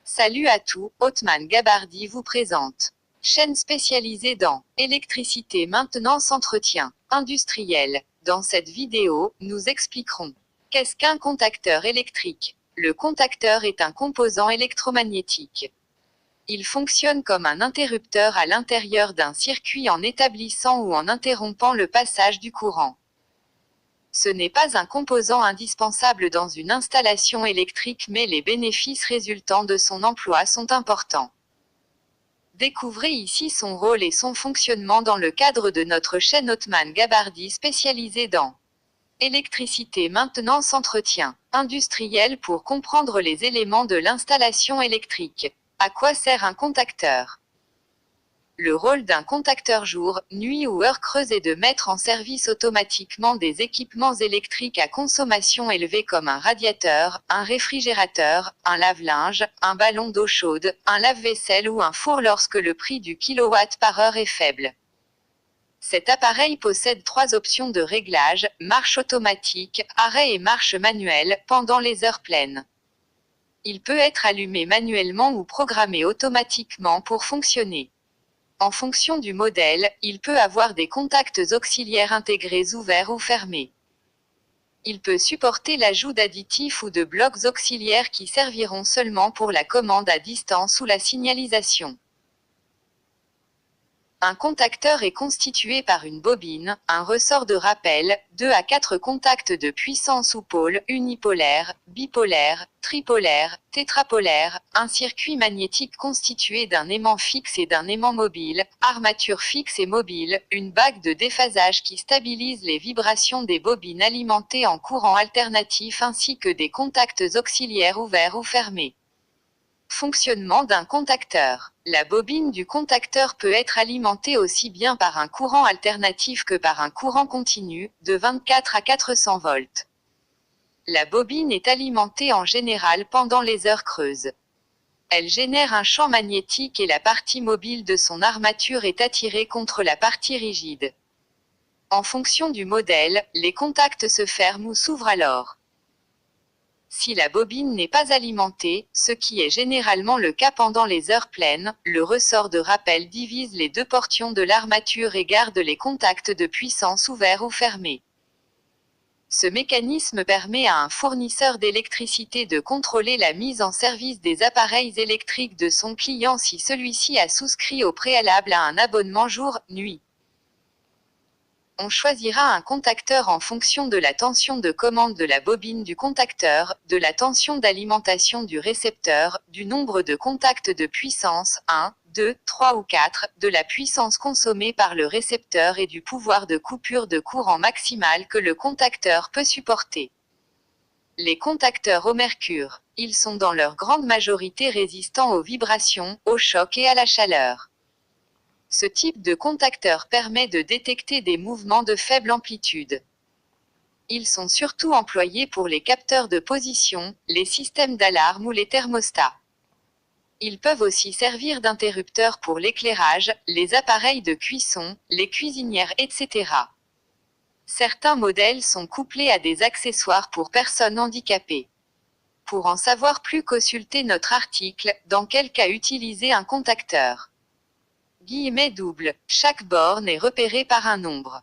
Salut à tous, Othman Gabardi vous présente. Chaîne spécialisée dans électricité, maintenance, entretien industriel. Dans cette vidéo, nous expliquerons qu'est-ce qu'un contacteur électrique. Le contacteur est un composant électromagnétique. Il fonctionne comme un interrupteur à l'intérieur d'un circuit en établissant ou en interrompant le passage du courant. Ce n'est pas un composant indispensable dans une installation électrique, mais les bénéfices résultant de son emploi sont importants. Découvrez ici son rôle et son fonctionnement dans le cadre de notre chaîne Othman Gabardi spécialisée dans électricité, maintenance, entretien industriel pour comprendre les éléments de l'installation électrique. À quoi sert un contacteur ? Le rôle d'un contacteur jour, nuit ou heure creuse est de mettre en service automatiquement des équipements électriques à consommation élevée comme un radiateur, un réfrigérateur, un lave-linge, un ballon d'eau chaude, un lave-vaisselle ou un four lorsque le prix du kilowatt par heure est faible. Cet appareil possède 3 options de réglage, marche automatique, arrêt et marche manuelle, pendant les heures pleines. Il peut être allumé manuellement ou programmé automatiquement pour fonctionner. En fonction du modèle, il peut avoir des contacts auxiliaires intégrés ouverts ou fermés. Il peut supporter l'ajout d'additifs ou de blocs auxiliaires qui serviront seulement pour la commande à distance ou la signalisation. Un contacteur est constitué par une bobine, un ressort de rappel, 2 à 4 contacts de puissance ou pôles, unipolaires, bipolaires, tripolaires, tétrapolaires, un circuit magnétique constitué d'un aimant fixe et d'un aimant mobile, armature fixe et mobile, une bague de déphasage qui stabilise les vibrations des bobines alimentées en courant alternatif ainsi que des contacts auxiliaires ouverts ou fermés. Fonctionnement d'un contacteur. La bobine du contacteur peut être alimentée aussi bien par un courant alternatif que par un courant continu, de 24 à 400 volts. La bobine est alimentée en général pendant les heures creuses. Elle génère un champ magnétique et la partie mobile de son armature est attirée contre la partie rigide. En fonction du modèle, les contacts se ferment ou s'ouvrent alors. Si la bobine n'est pas alimentée, ce qui est généralement le cas pendant les heures pleines, le ressort de rappel divise les 2 portions de l'armature et garde les contacts de puissance ouverts ou fermés. Ce mécanisme permet à un fournisseur d'électricité de contrôler la mise en service des appareils électriques de son client si celui-ci a souscrit au préalable à un abonnement jour-nuit. On choisira un contacteur en fonction de la tension de commande de la bobine du contacteur, de la tension d'alimentation du récepteur, du nombre de contacts de puissance 1, 2, 3 ou 4, de la puissance consommée par le récepteur et du pouvoir de coupure de courant maximal que le contacteur peut supporter. Les contacteurs au mercure. Ils sont dans leur grande majorité résistants aux vibrations, au choc et à la chaleur. Ce type de contacteur permet de détecter des mouvements de faible amplitude. Ils sont surtout employés pour les capteurs de position, les systèmes d'alarme ou les thermostats. Ils peuvent aussi servir d'interrupteurs pour l'éclairage, les appareils de cuisson, les cuisinières, etc. Certains modèles sont couplés à des accessoires pour personnes handicapées. Pour en savoir plus, consultez notre article « Dans quel cas utiliser un contacteur ?» Double. Chaque borne est repérée par un nombre.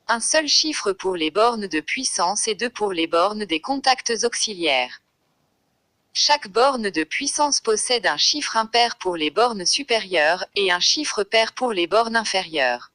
Un seul chiffre pour les bornes de puissance et 2 pour les bornes des contacts auxiliaires. Chaque borne de puissance possède un chiffre impair pour les bornes supérieures, et un chiffre pair pour les bornes inférieures.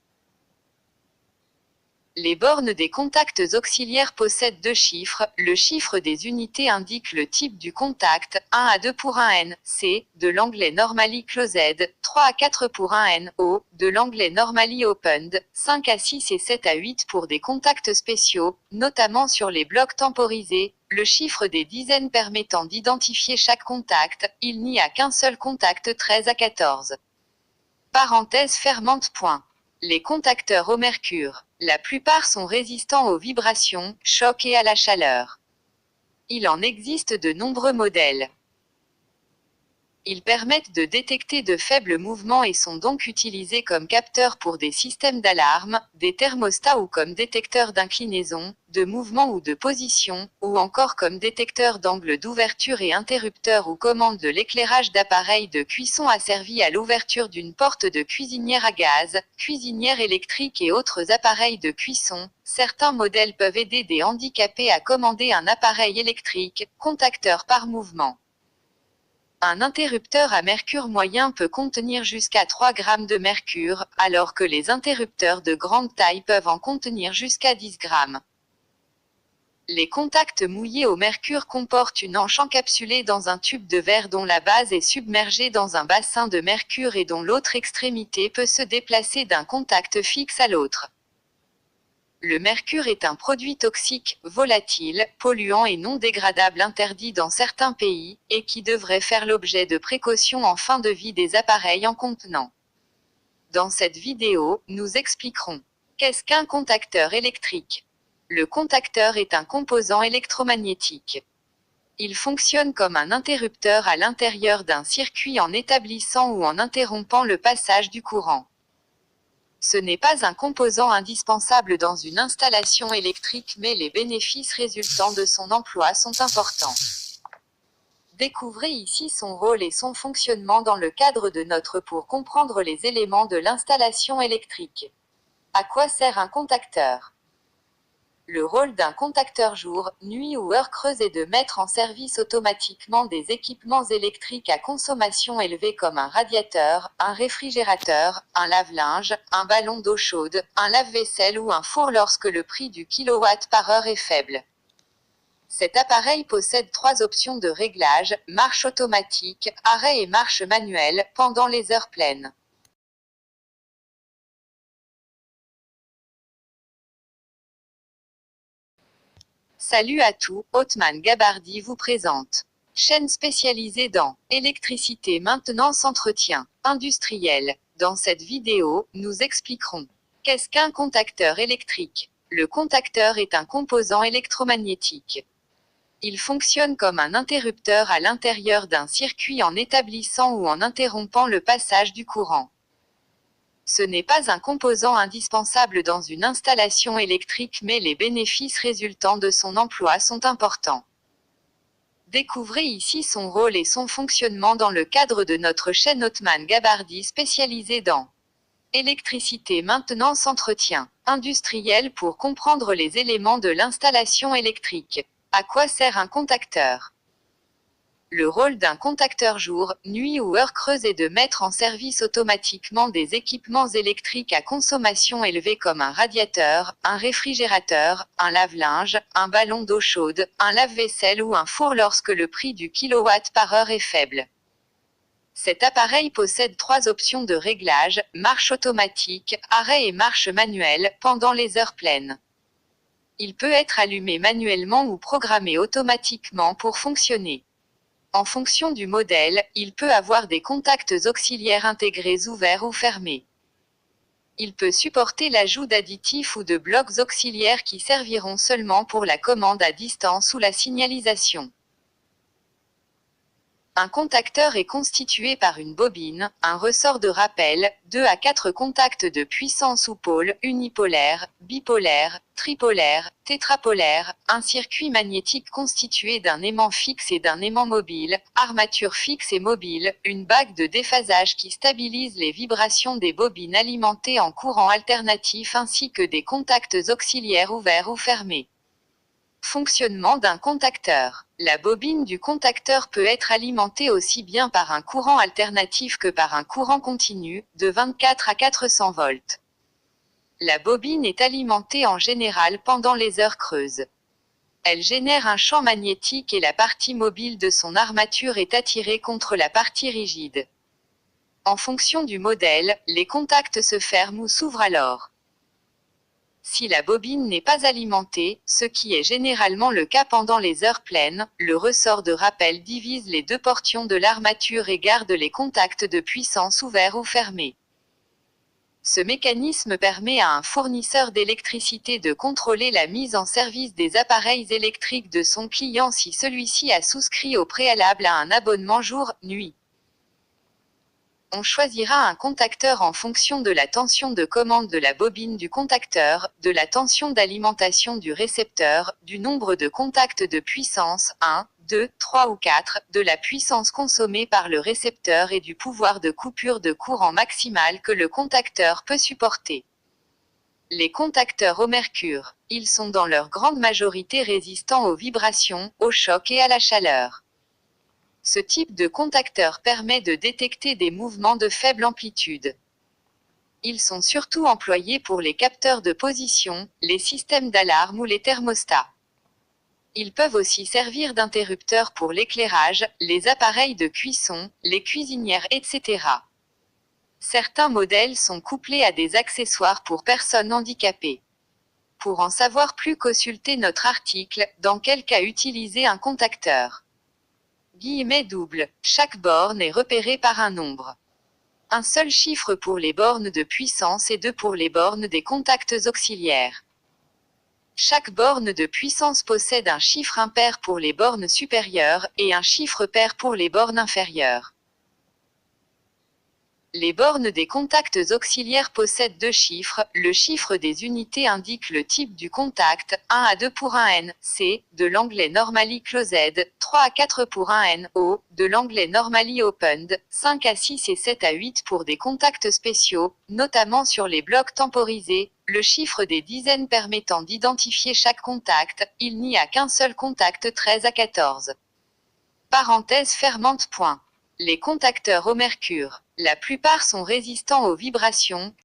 Les bornes des contacts auxiliaires possèdent 2 chiffres, le chiffre des unités indique le type du contact, 1 à 2 pour un N, C, de l'anglais Normally Closed, 3 à 4 pour un N, O, de l'anglais Normally Opened, 5 à 6 et 7 à 8 pour des contacts spéciaux, notamment sur les blocs temporisés, le chiffre des dizaines permettant d'identifier chaque contact, il n'y a qu'un seul contact 13 à 14. Parenthèse fermante. Les contacteurs au mercure. La plupart sont résistants aux vibrations, chocs et à la chaleur. Il en existe de nombreux modèles. Ils permettent de détecter de faibles mouvements et sont donc utilisés comme capteurs pour des systèmes d'alarme, des thermostats ou comme détecteurs d'inclinaison, de mouvement ou de position, ou encore comme détecteurs d'angle d'ouverture et interrupteurs ou commande de l'éclairage d'appareils de cuisson asservis à l'ouverture d'une porte de cuisinière à gaz, cuisinière électrique et autres appareils de cuisson. Certains modèles peuvent aider des handicapés à commander un appareil électrique, contacteur par mouvement. Un interrupteur à mercure moyen peut contenir jusqu'à 3 grammes de mercure, alors que les interrupteurs de grande taille peuvent en contenir jusqu'à 10 grammes. Les contacts mouillés au mercure comportent une anche encapsulée dans un tube de verre dont la base est submergée dans un bassin de mercure et dont l'autre extrémité peut se déplacer d'un contact fixe à l'autre. Le mercure est un produit toxique, volatile, polluant et non dégradable interdit dans certains pays, et qui devrait faire l'objet de précautions en fin de vie des appareils en contenant. Dans cette vidéo, nous expliquerons qu'est-ce qu'un contacteur électrique. Le contacteur est un composant électromagnétique. Il fonctionne comme un interrupteur à l'intérieur d'un circuit en établissant ou en interrompant le passage du courant. Ce n'est pas un composant indispensable dans une installation électrique, mais les bénéfices résultant de son emploi sont importants. Découvrez ici son rôle et son fonctionnement dans le cadre de notre pour comprendre les éléments de l'installation électrique. À quoi sert un contacteur ? Le rôle d'un contacteur jour, nuit ou heure creuse est de mettre en service automatiquement des équipements électriques à consommation élevée comme un radiateur, un réfrigérateur, un lave-linge, un ballon d'eau chaude, un lave-vaisselle ou un four lorsque le prix du kilowatt par heure est faible. Cet appareil possède 3 options de réglage, marche automatique, arrêt et marche manuelle, pendant les heures pleines. Salut à tous, Othman Gabardi vous présente. Chaîne spécialisée dans électricité, maintenance, entretien industriel. Dans cette vidéo, nous expliquerons qu'est-ce qu'un contacteur électrique. Le contacteur est un composant électromagnétique. Il fonctionne comme un interrupteur à l'intérieur d'un circuit en établissant ou en interrompant le passage du courant. Ce n'est pas un composant indispensable dans une installation électrique, mais les bénéfices résultant de son emploi sont importants. Découvrez ici son rôle et son fonctionnement dans le cadre de notre chaîne Othman Gabardi spécialisée dans électricité, maintenance, entretien industriel pour comprendre les éléments de l'installation électrique. À quoi sert un contacteur ? Le rôle d'un contacteur jour, nuit ou heure creuse est de mettre en service automatiquement des équipements électriques à consommation élevée comme un radiateur, un réfrigérateur, un lave-linge, un ballon d'eau chaude, un lave-vaisselle ou un four lorsque le prix du kilowatt par heure est faible. Cet appareil possède 3 options de réglage, marche automatique, arrêt et marche manuelle, pendant les heures pleines. Il peut être allumé manuellement ou programmé automatiquement pour fonctionner. En fonction du modèle, il peut avoir des contacts auxiliaires intégrés ouverts ou fermés. Il peut supporter l'ajout d'additifs ou de blocs auxiliaires qui serviront seulement pour la commande à distance ou la signalisation. Un contacteur est constitué par une bobine, un ressort de rappel, 2 à 4 contacts de puissance ou pôle, unipolaire, bipolaire, tripolaire, tétrapolaire, un circuit magnétique constitué d'un aimant fixe et d'un aimant mobile, armature fixe et mobile, une bague de déphasage qui stabilise les vibrations des bobines alimentées en courant alternatif ainsi que des contacts auxiliaires ouverts ou fermés. Fonctionnement d'un contacteur. La bobine du contacteur peut être alimentée aussi bien par un courant alternatif que par un courant continu, de 24 à 400 volts. La bobine est alimentée en général pendant les heures creuses. Elle génère un champ magnétique et la partie mobile de son armature est attirée contre la partie rigide. En fonction du modèle, les contacts se ferment ou s'ouvrent alors. Si la bobine n'est pas alimentée, ce qui est généralement le cas pendant les heures pleines, le ressort de rappel divise les 2 portions de l'armature et garde les contacts de puissance ouverts ou fermés. Ce mécanisme permet à un fournisseur d'électricité de contrôler la mise en service des appareils électriques de son client si celui-ci a souscrit au préalable à un abonnement jour-nuit. On choisira un contacteur en fonction de la tension de commande de la bobine du contacteur, de la tension d'alimentation du récepteur, du nombre de contacts de puissance 1, 2, 3 ou 4, de la puissance consommée par le récepteur et du pouvoir de coupure de courant maximal que le contacteur peut supporter. Les contacteurs au mercure. Ils sont dans leur grande majorité résistants aux vibrations, aux chocs et à la chaleur. Ce type de contacteur permet de détecter des mouvements de faible amplitude. Ils sont surtout employés pour les capteurs de position, les systèmes d'alarme ou les thermostats. Ils peuvent aussi servir d'interrupteurs pour l'éclairage, les appareils de cuisson, les cuisinières, etc. Certains modèles sont couplés à des accessoires pour personnes handicapées. Pour en savoir plus, consultez notre article « Dans quel cas utiliser un contacteur ?» Guillemets double. Chaque borne est repérée par un nombre. Un seul chiffre pour les bornes de puissance et 2 pour les bornes des contacts auxiliaires. Chaque borne de puissance possède un chiffre impair pour les bornes supérieures et un chiffre pair pour les bornes inférieures. Les bornes des contacts auxiliaires possèdent 2 chiffres. Le chiffre des unités indique le type du contact, 1 à 2 pour un N, C, de l'anglais normally closed, 3 à 4 pour un N, O, de l'anglais normally opened, 5 à 6 et 7 à 8 pour des contacts spéciaux, notamment sur les blocs temporisés. Le chiffre des dizaines permettant d'identifier chaque contact, il n'y a qu'un seul contact 13 à 14. Parenthèse fermante. Les contacteurs au mercure. La plupart sont résistants aux vibrations,